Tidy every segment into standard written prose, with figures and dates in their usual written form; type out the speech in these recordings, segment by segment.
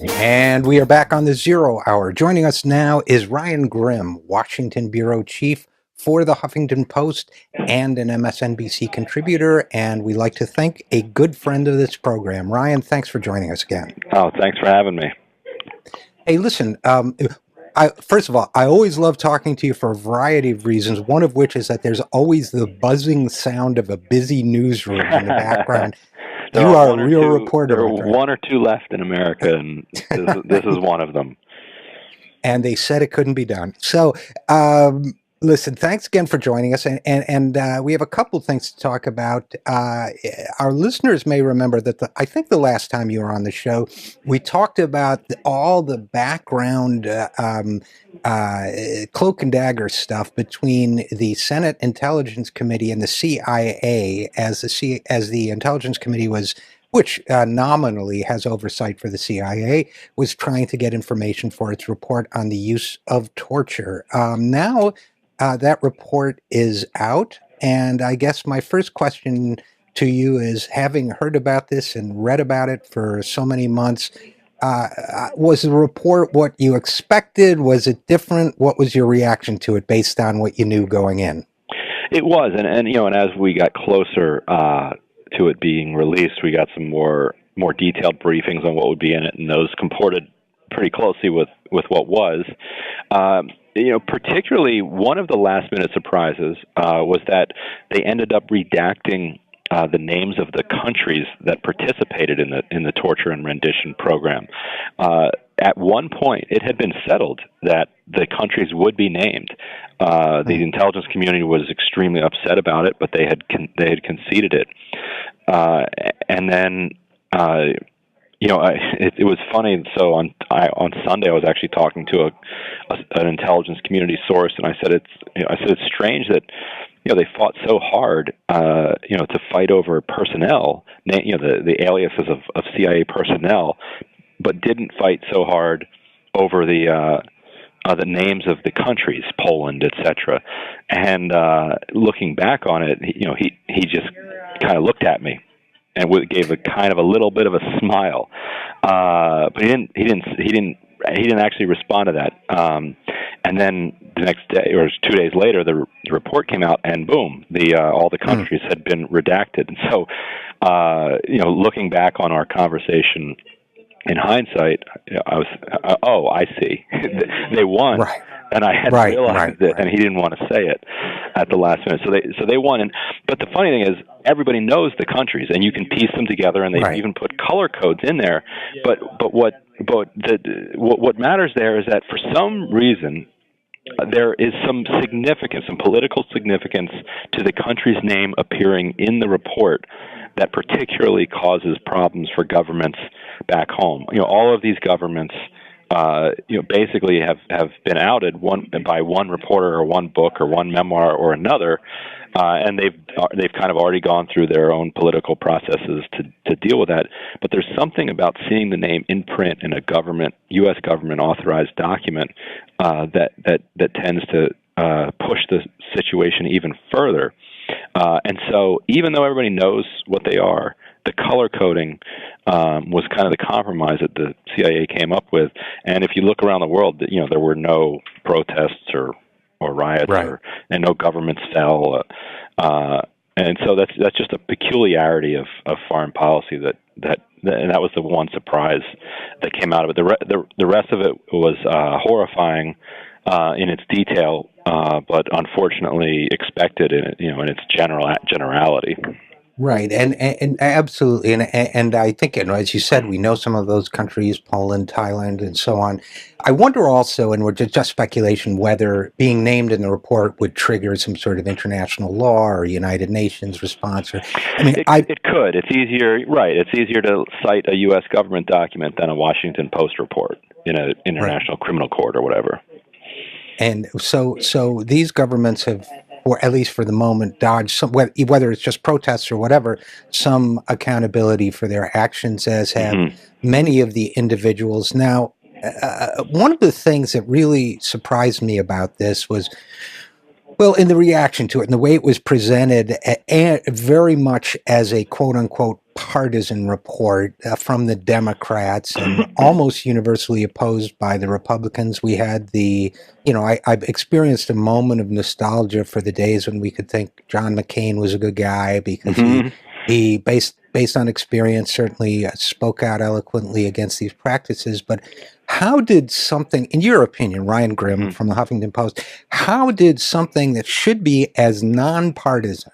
And we are back on the Zero Hour. Joining us now is Ryan Grimm, Washington bureau chief for the Huffington Post and an MSNBC contributor. And we like to thank a good friend of this program. Ryan, thanks for joining us again. Oh, thanks for having me. Hey, listen, first of all, I always love talking to you for a variety of reasons, one of which is that there's always the buzzing sound of a busy newsroom in the background. There You are are a real reporter. There are one or two left in America, and this is one of them. And they said it couldn't be done. So, listen, thanks again for joining us. And we have a couple things to talk about. Our listeners may remember that I think the last time you were on the show, we talked about all the background cloak and dagger stuff between the Senate Intelligence Committee and the CIA, as the Intelligence Committee was, which nominally has oversight for the CIA, was trying to get information for its report on the use of torture. Now that report is out, and I guess my first question to you is, having heard about this and read about it for so many months, was the report what you expected? Was it different? What was your reaction to it based on what you knew going in? It was, and as we got closer to it being released, we got some more detailed briefings on what would be in it, and those comported pretty closely with what was. Particularly one of the last minute surprises was that they ended up redacting the names of the countries that participated in the torture and rendition program. At one point, it had been settled that the countries would be named. The intelligence community was extremely upset about it, but they had conceded it. And then, it was funny. So on Sunday, I was actually talking to an intelligence community source, and I said it's strange that they fought so hard, to fight over personnel, the aliases of CIA personnel, but didn't fight so hard over the names of the countries, Poland, etc. And looking back on it, he just kind of looked at me and gave a kind of a little bit of a smile, but he didn't actually respond to that. And then the next day, or 2 days later, the report came out, and boom, all the countries had been redacted. And so, looking back on our conversation in hindsight, I was, I see, they won. Right. And I had realized it, and he didn't want to say it at the last minute. So they won. But the funny thing is, everybody knows the countries, and you can piece them together, and they even put color codes in there. But what matters there is that for some reason, there is some political significance to the country's name appearing in the report that particularly causes problems for governments back home. All of these governments, basically have been outed by one reporter or one book or one memoir or another, and they've kind of already gone through their own political processes to deal with that. But there's something about seeing the name in print in a U.S. government authorized document that tends to push the situation even further. And so, even though everybody knows what they are, the color coding was kind of the compromise that the CIA came up with. And if you look around the world, there were no protests or riots, and no governments fell. And so that's just a peculiarity of foreign policy and that was the one surprise that came out of it. The rest of it was horrifying in its detail, but unfortunately expected in its generality. Right, and absolutely, and I think, as you said, we know some of those countries, Poland, Thailand, and so on. I wonder also, and we're just speculation, whether being named in the report would trigger some sort of international law or United Nations response. Or, it could. It's easier, right? It's easier to cite a U.S. government document than a Washington Post report in an international criminal court or whatever. And so these governments have, or at least for the moment, dodged some, whether it's just protests or whatever, some accountability for their actions, as have many of the individuals. Now, one of the things that really surprised me about this was Well, in the reaction to it and the way it was presented, very much as a quote-unquote partisan report from the Democrats and almost universally opposed by the Republicans. We had I've experienced a moment of nostalgia for the days when we could think John McCain was a good guy because he based on experience, certainly spoke out eloquently against these practices. But how did something, in your opinion, Ryan Grimm from the Huffington Post, how did something that should be as nonpartisan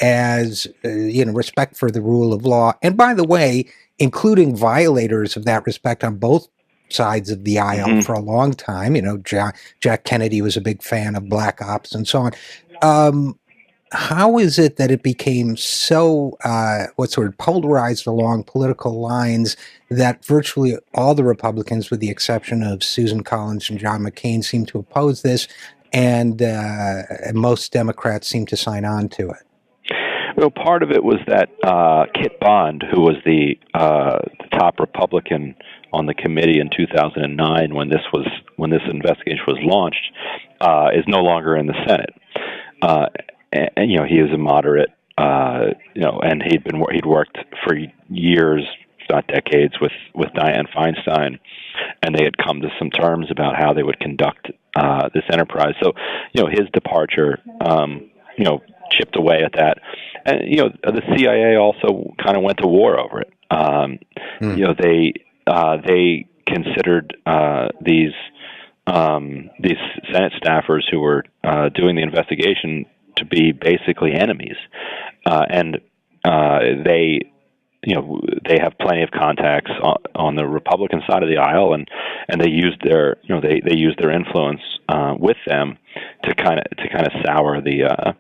as, respect for the rule of law, and by the way, including violators of that respect on both sides of the aisle for a long time, Jack Kennedy was a big fan of black ops and so on. How is it that it became so polarized along political lines that virtually all the Republicans, with the exception of Susan Collins and John McCain, seem to oppose this, and most Democrats seem to sign on to it? Well, part of it was that Kit Bond, who was the top Republican on the committee in 2009 when this investigation was launched, is no longer in the Senate. And he is a moderate, and he'd worked for years, if not decades, with Dianne Feinstein, and they had come to some terms about how they would conduct this enterprise. So, his departure, chipped away at that, and the CIA also kind of went to war over it. They considered these Senate staffers who were doing the investigation to be basically enemies, and they have plenty of contacts on the Republican side of the aisle, and they used their they used their influence with them to kind of sour the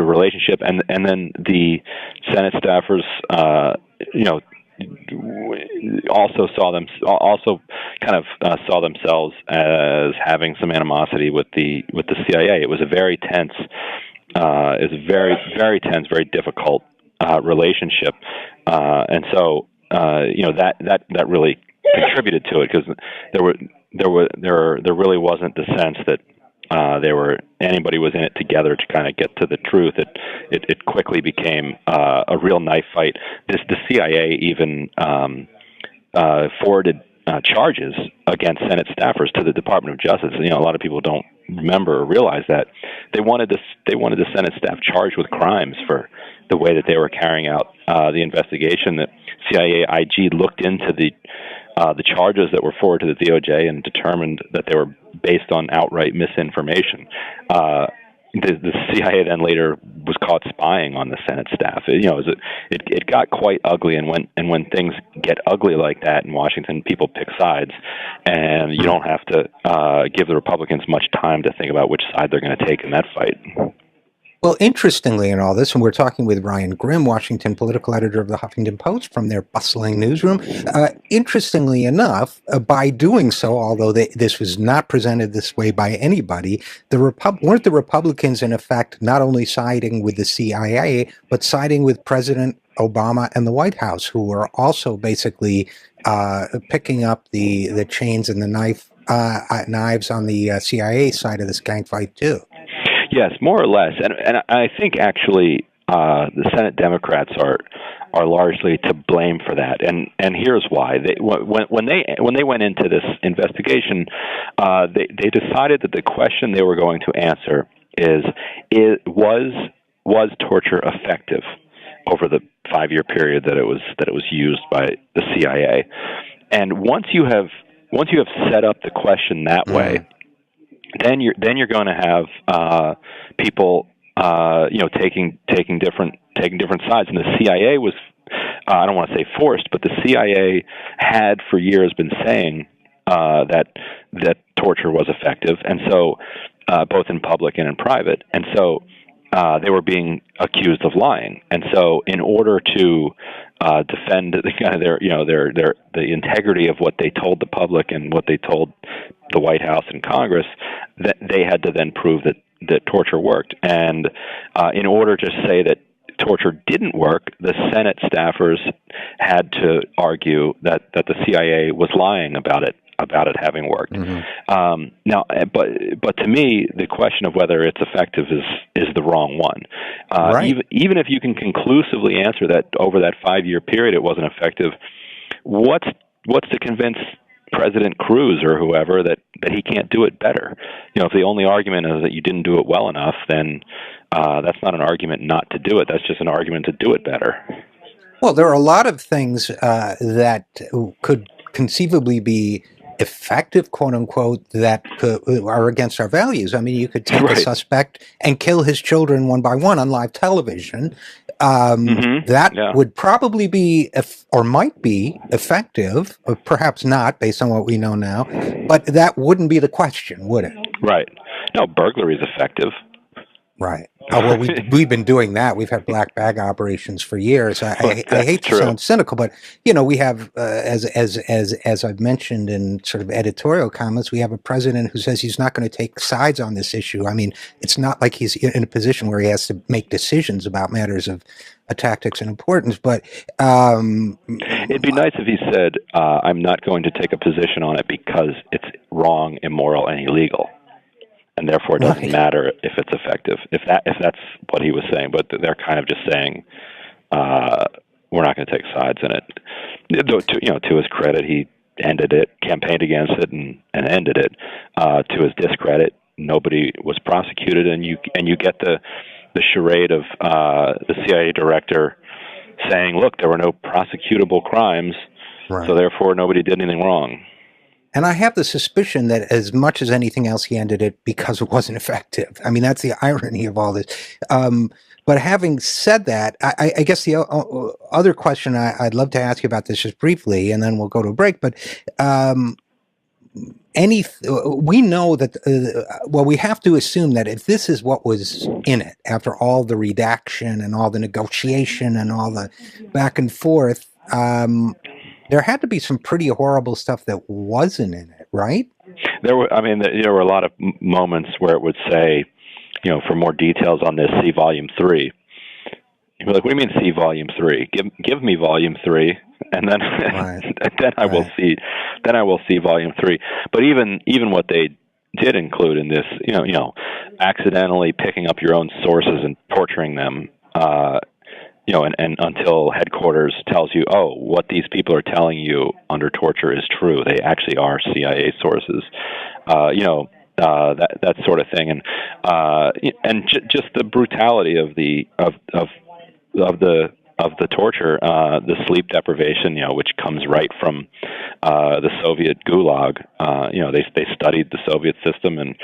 relationship, and then the Senate staffers also saw themselves as having some animosity with the CIA. It was a very tense, very difficult relationship, and so that really contributed to it, because there really wasn't the sense that anybody was in it together to kind of get to the truth. It quickly became a real knife fight. The CIA even forwarded charges against Senate staffers to the Department of Justice. A lot of people don't remember or realize that they wanted the Senate staff charged with crimes for the way that they were carrying out the investigation. The CIA IG looked into the charges that were forwarded to the DOJ and determined that they were based on outright misinformation. The CIA then later was caught spying on the Senate staff. It got quite ugly, and when things get ugly like that in Washington, people pick sides, and you don't have to give the Republicans much time to think about which side they're going to take in that fight. Well, interestingly in all this, and we're talking with Ryan Grimm, Washington political editor of the Huffington Post from their bustling newsroom, interestingly enough, by doing so, although this was not presented this way by anybody, weren't the Republicans, in effect, not only siding with the CIA, but siding with President Obama and the White House, who were also basically picking up the chains and the knives on the CIA side of this gang fight, too. Yes, more or less, and I think actually the Senate Democrats are largely to blame for that, and here's why. When they went into this investigation, they decided that the question they were going to answer was torture effective over the 5-year period that it was used by the CIA, and once you have set up the question that way. Then you're going to have people taking different sides, and the CIA was I don't want to say forced, but the CIA had for years been saying that torture was effective, and so both in public and in private, and so they were being accused of lying, and so in order to defend the integrity of what they told the public and what they told the White House and Congress, that they had to then prove that torture worked. And in order to say that torture didn't work, the Senate staffers had to argue that the CIA was lying about it. about it having worked. Now, but to me, the question of whether it's effective is the wrong one. Right. Even if you can conclusively answer that over that 5-year period it wasn't effective, what's to convince President Cruz or whoever that he can't do it better? If the only argument is that you didn't do it well enough, then that's not an argument not to do it. That's just an argument to do it better. Well, there are a lot of things that could conceivably be effective, quote unquote, that are against our values. I mean, you could take a suspect and kill his children one by one on live television. That would probably be, or might be, effective, or perhaps not, based on what we know now. But that wouldn't be the question, would it? Right. No, burglary is effective. Right. Oh, well, we've been doing that. We've had black bag operations for years. I hate to sound cynical, but we have, as I've mentioned in sort of editorial comments, we have a president who says he's not going to take sides on this issue. I mean, it's not like he's in a position where he has to make decisions about matters of tactics and importance. But it'd be nice if he said, "I'm not going to take a position on it because it's wrong, immoral, and illegal." And therefore, it doesn't matter if it's effective. If that's what he was saying, but they're kind of just saying we're not going to take sides in it. To his credit, he ended it, campaigned against it, and ended it. To his discredit, nobody was prosecuted, and you get the charade of the CIA director saying, "Look, there were no prosecutable crimes, so therefore nobody did anything wrong." And I have the suspicion that as much as anything else, he ended it because it wasn't effective. I mean, that's the irony of all this. But having said that, I guess the other question I'd love to ask you about this just briefly, and then we'll go to a break. But we know that, we have to assume that if this is what was in it, after all the redaction and all the negotiation and all the back and forth, there had to be some pretty horrible stuff that wasn't in it, right? There were a lot of moments where it would say, for more details on this, see Volume 3. You'd be like, what do you mean see Volume 3? Give me Volume 3, and then I will see Volume 3. But even what they did include in this, accidentally picking up your own sources and torturing them, and until headquarters tells you, oh, what these people are telling you under torture is true. They actually are CIA sources. That sort of thing, and just the brutality of the torture, the sleep deprivation, which comes right from the Soviet Gulag. They studied the Soviet system and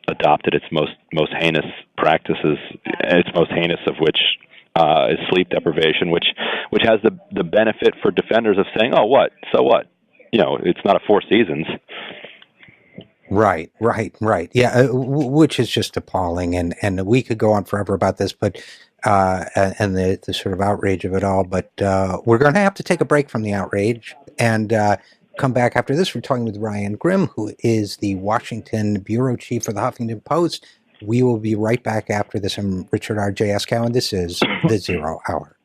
adopted its most heinous practices, its most heinous of which is sleep deprivation, which has the benefit for defenders of saying, oh, what? So what? It's not a Four Seasons. Right. Yeah, which is just appalling, and we could go on forever about this, but and the sort of outrage of it all. But we're going to have to take a break from the outrage and come back after this. We're talking with Ryan Grim, who is the Washington bureau chief for the Huffington Post. We will be right back after this. I'm Richard RJ Eskow, and this is The Zero Hour.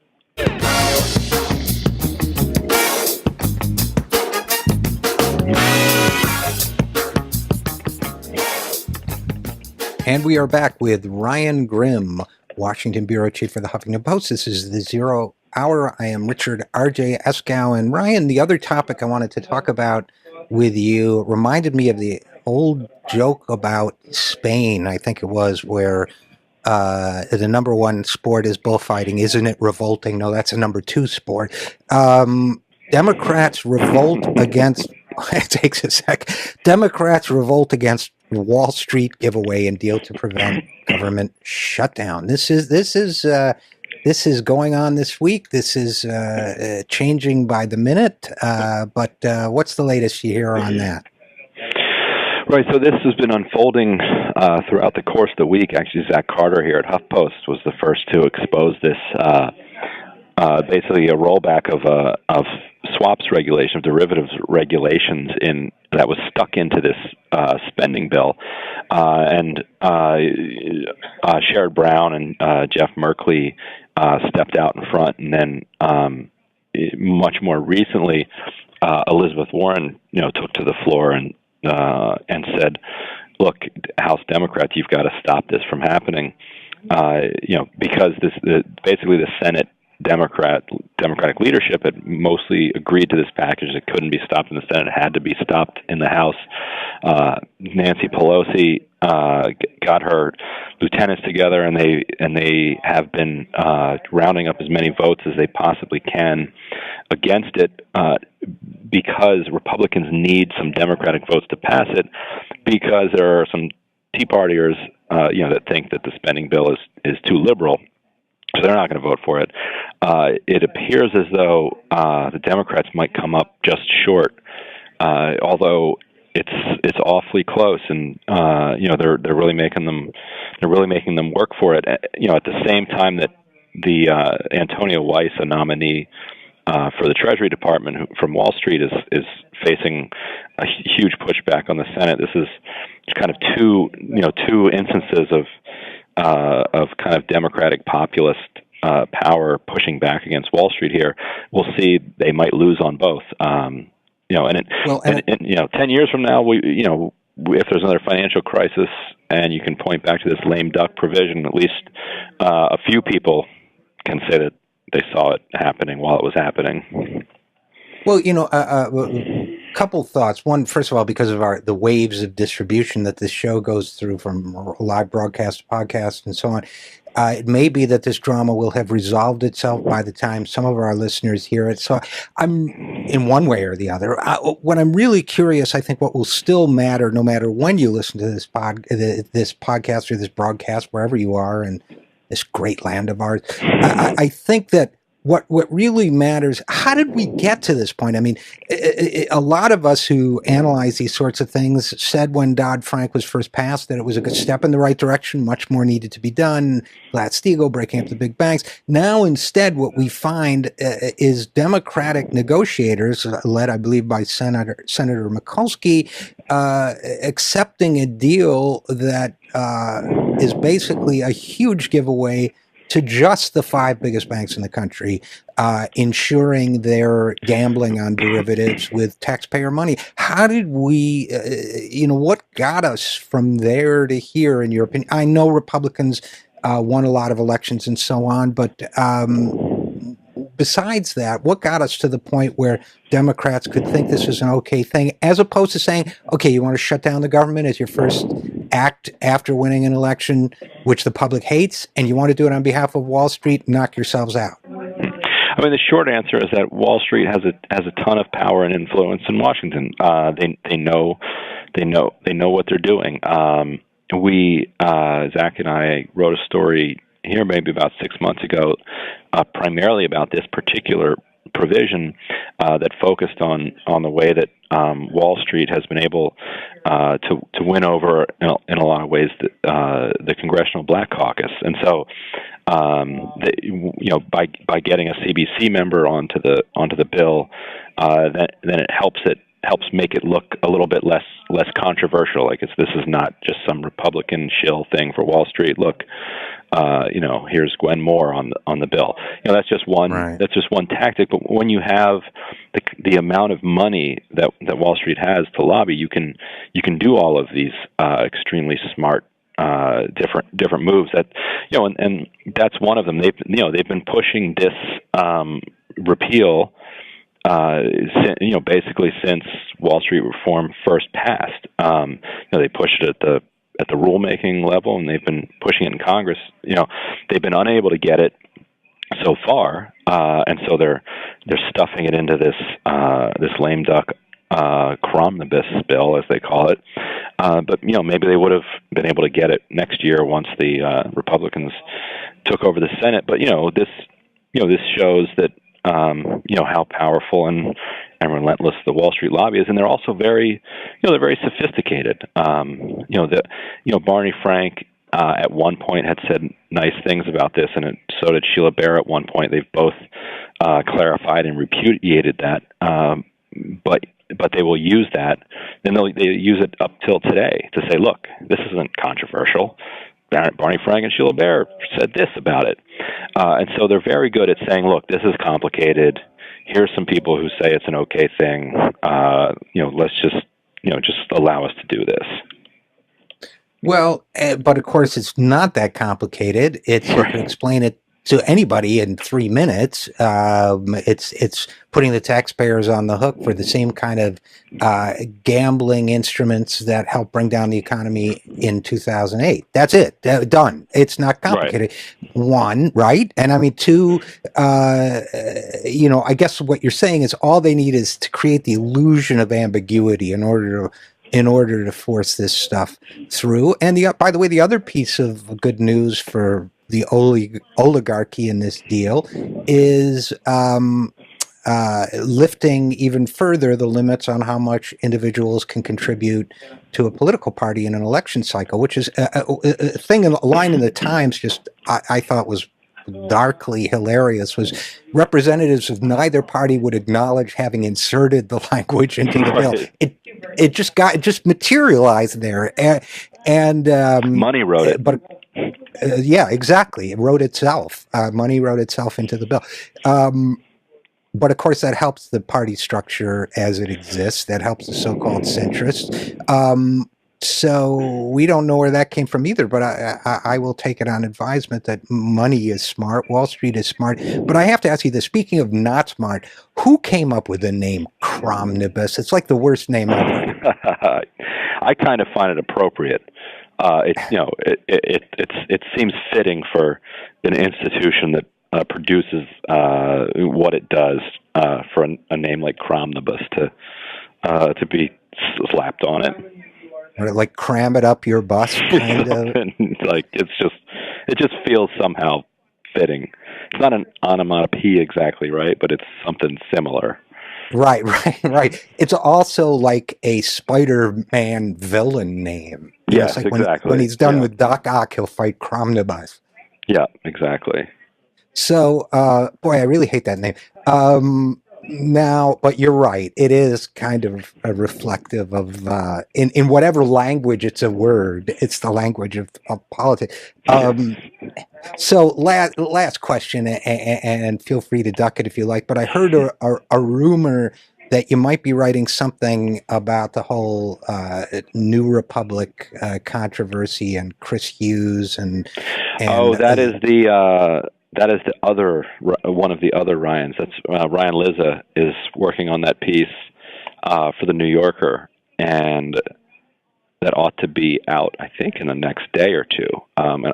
And we are back with Ryan Grim, Washington bureau chief for the Huffington Post. This is The Zero Hour. I am Richard RJ Eskow. And Ryan, the other topic I wanted to talk about with you reminded me of the old joke about Spain, I think it was, where the number one sport is bullfighting. Isn't it revolting? No, that's a number two sport. Democrats revolt against, it takes a sec. Democrats revolt against Wall Street giveaway and deal to prevent government shutdown. This is going on this week. This is changing by the minute. But what's the latest you hear on that? Right, so this has been unfolding throughout the course of the week. Actually, Zach Carter here at HuffPost was the first to expose this, basically a rollback of swaps regulation, of derivatives regulations that was stuck into this spending bill. And Sherrod Brown and Jeff Merkley stepped out in front and then much more recently, Elizabeth Warren, took to the floor and said, "Look, House Democrats, you've got to stop this from happening." Because basically the Senate Democratic leadership had mostly agreed to this package. It couldn't be stopped in the Senate; it had to be stopped in the House. Nancy Pelosi got her lieutenants together, and they have been rounding up as many votes as they possibly can against it, because Republicans need some Democratic votes to pass it, because there are some Tea Partiers, that think that the spending bill is too liberal. So they're not going to vote for it. It appears as though the Democrats might come up just short, although it's awfully close, and they're really making them work for it. At the same time that the Antonia Weiss, a nominee for the Treasury Department from Wall Street, is facing a huge pushback on the Senate. This is kind of two instances of kind of Democratic populist power pushing back against Wall Street here. We'll see. They might lose on both. 10 years from now, if there's another financial crisis and you can point back to this lame duck provision, at least a few people can say that they saw it happening while it was happening. Well, couple thoughts. One, first of all, because of the waves of distribution that this show goes through, from live broadcast to podcast and so on, it may be that this drama will have resolved itself by the time some of our listeners hear it. So I'm, in one way or the other, what I'm really curious, I think what will still matter, no matter when you listen to this podcast or this broadcast, wherever you are in this great land of ours, I think that what really matters, how did we get to this point? I mean, a lot of us who analyze these sorts of things said when Dodd-Frank was first passed that it was a good step in the right direction, much more needed to be done, Glass-Steagall, breaking up the big banks. Now, instead, what we find is Democratic negotiators, led, I believe, by Senator Mikulski, accepting a deal that is basically a huge giveaway to just the 5 biggest banks in the country, ensuring they're gambling on derivatives with taxpayer money. How did we, what got us from there to here, in your opinion? I know Republicans won a lot of elections and so on, but besides that, what got us to the point where Democrats could think this is an okay thing, as opposed to saying, okay, you want to shut down the government as your first act after winning an election, which the public hates, and you want to do it on behalf of Wall Street, knock yourselves out? I mean, the short answer is that Wall Street has a ton of power and influence in Washington. They know what they're doing. Zach and I wrote a story here maybe about 6 months ago, primarily about this particular provision that focused on the way that Wall Street has been able to win over, in a lot of ways, the Congressional Black Caucus. And so, by getting a CBC member onto the bill, then it helps make it look a little bit less controversial. Like this is not just some Republican shill thing for Wall Street. Look, here's Gwen Moore on the bill. That's just one. Right. That's just one tactic. But when you have the amount of money that Wall Street has to lobby, you can do all of these extremely smart different moves. That and that's one of them. They've been pushing this repeal. Basically since Wall Street reform first passed. They pushed it at the rulemaking level, and they've been pushing it in Congress. They've been unable to get it so far, and so they're stuffing it into this lame duck cromnibus bill, as they call it. But maybe they would have been able to get it next year once the Republicans took over the Senate. But this shows that how powerful and relentless the Wall Street lobby is, and they're also very sophisticated. Barney Frank at one point had said nice things about this, and so did Sheila Bair at one point. They've both clarified and repudiated that, but they will use that. Then they use it up till today to say, look, this isn't controversial. Barney Frank and Sheila Bair said this about it. And so they're very good at saying, look, this is complicated. here's some people who say it's an okay thing. Let's just allow us to do this. Well, but of course, it's not that complicated. It's you can explain it to anybody in 3 minutes. It's putting the taxpayers on the hook for the same kind of gambling instruments that helped bring down the economy in 2008. That's it. Done. It's not complicated. Right. One, right? And I mean, two, I guess what you're saying is all they need is to create the illusion of ambiguity in order to force this stuff through. And by the way, the other piece of good news for the oligarchy in this deal is lifting even further the limits on how much individuals can contribute to a political party in an election cycle, which is a line in the Times just I thought was darkly hilarious. Was representatives of neither party would acknowledge having inserted the language into the bill. It just materialized there, and money wrote it. But yeah, exactly, it wrote itself. Money wrote itself into the bill. But of course, that helps the party structure as it exists. That helps the so-called centrists. So we don't know where that came from either, but I will take it on advisement that money is smart, Wall Street is smart. But I have to ask you this, speaking of not smart, who came up with the name Cromnibus? It's like the worst name ever. I kind of find it appropriate. It seems fitting for an institution that produces what it does for a name like Cromnibus to be slapped on it. Or like cram it up your bus, kind of. Like it just feels somehow fitting. It's not an onomatopoeia exactly, right? But it's something similar. Right. It's also like a Spider-Man villain name. Yes, like exactly. When he's done with Doc Ock, he'll fight Cromnibus. Yeah, exactly. So, boy, I really hate that name. Now, but you're right. It is kind of reflective of, in whatever language it's a word, it's the language of politics. So last question, and feel free to duck it if you like, but I heard a rumor that you might be writing something about the whole New Republic controversy and Chris Hughes and that is the other one of the other Ryans. That's Ryan Lizza is working on that piece for the New Yorker, and that ought to be out, I think, in the next day or two. And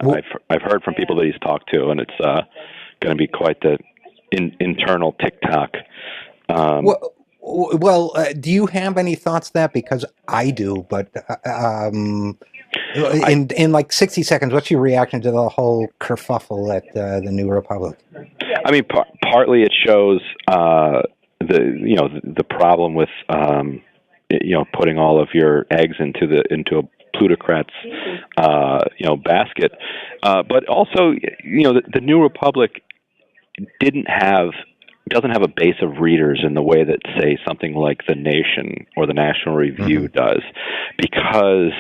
I've heard from people that he's talked to, and it's going to be quite the internal TikTok. Well, do you have any thoughts on that? Because I do, but in like 60 seconds, what's your reaction to the whole kerfuffle at the New Republic? I mean, partly it shows the problem with putting all of your eggs into a plutocrat's basket, but also the New Republic doesn't have a base of readers in the way that, say, something like The Nation or the National Review does, because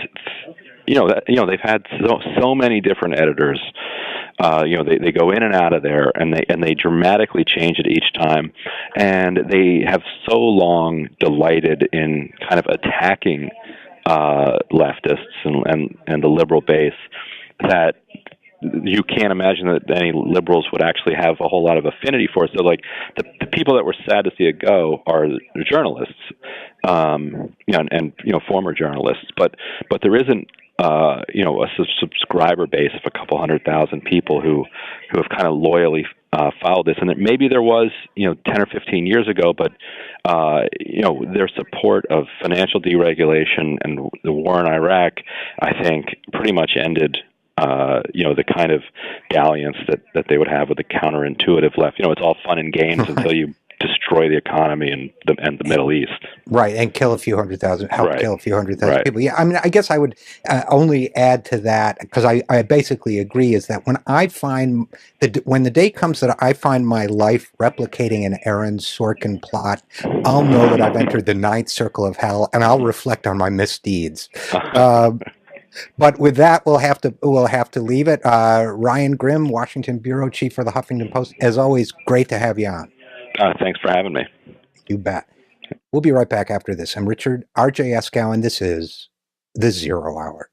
they've had so many different editors. They go in and out of there, and they dramatically change it each time, and they have so long delighted in kind of attacking leftists and the liberal base that you can't imagine that any liberals would actually have a whole lot of affinity for it. So, like, the people that were sad to see it go are the journalists, and former journalists. But there isn't, a subscriber base of a couple 100,000 people who have kind of loyally followed this. And maybe there was, 10 or 15 years ago, but their support of financial deregulation and the war in Iraq, I think, pretty much ended the kind of dalliance that they would have with the counterintuitive left. It's all fun and games until you destroy the economy and the Middle East. Right, and kill a few 100,000, kill a few 100,000 people. Yeah, I mean, I guess I would only add to that, because I basically agree, is that when when the day comes that I find my life replicating an Aaron Sorkin plot, I'll know that I've entered the ninth circle of hell, and I'll reflect on my misdeeds. But with that, we'll have to leave it. Ryan Grimm, Washington bureau chief for the Huffington Post. As always, great to have you on. Thanks for having me. You bet. We'll be right back after this. I'm RJ Eskow, and this is The Zero Hour.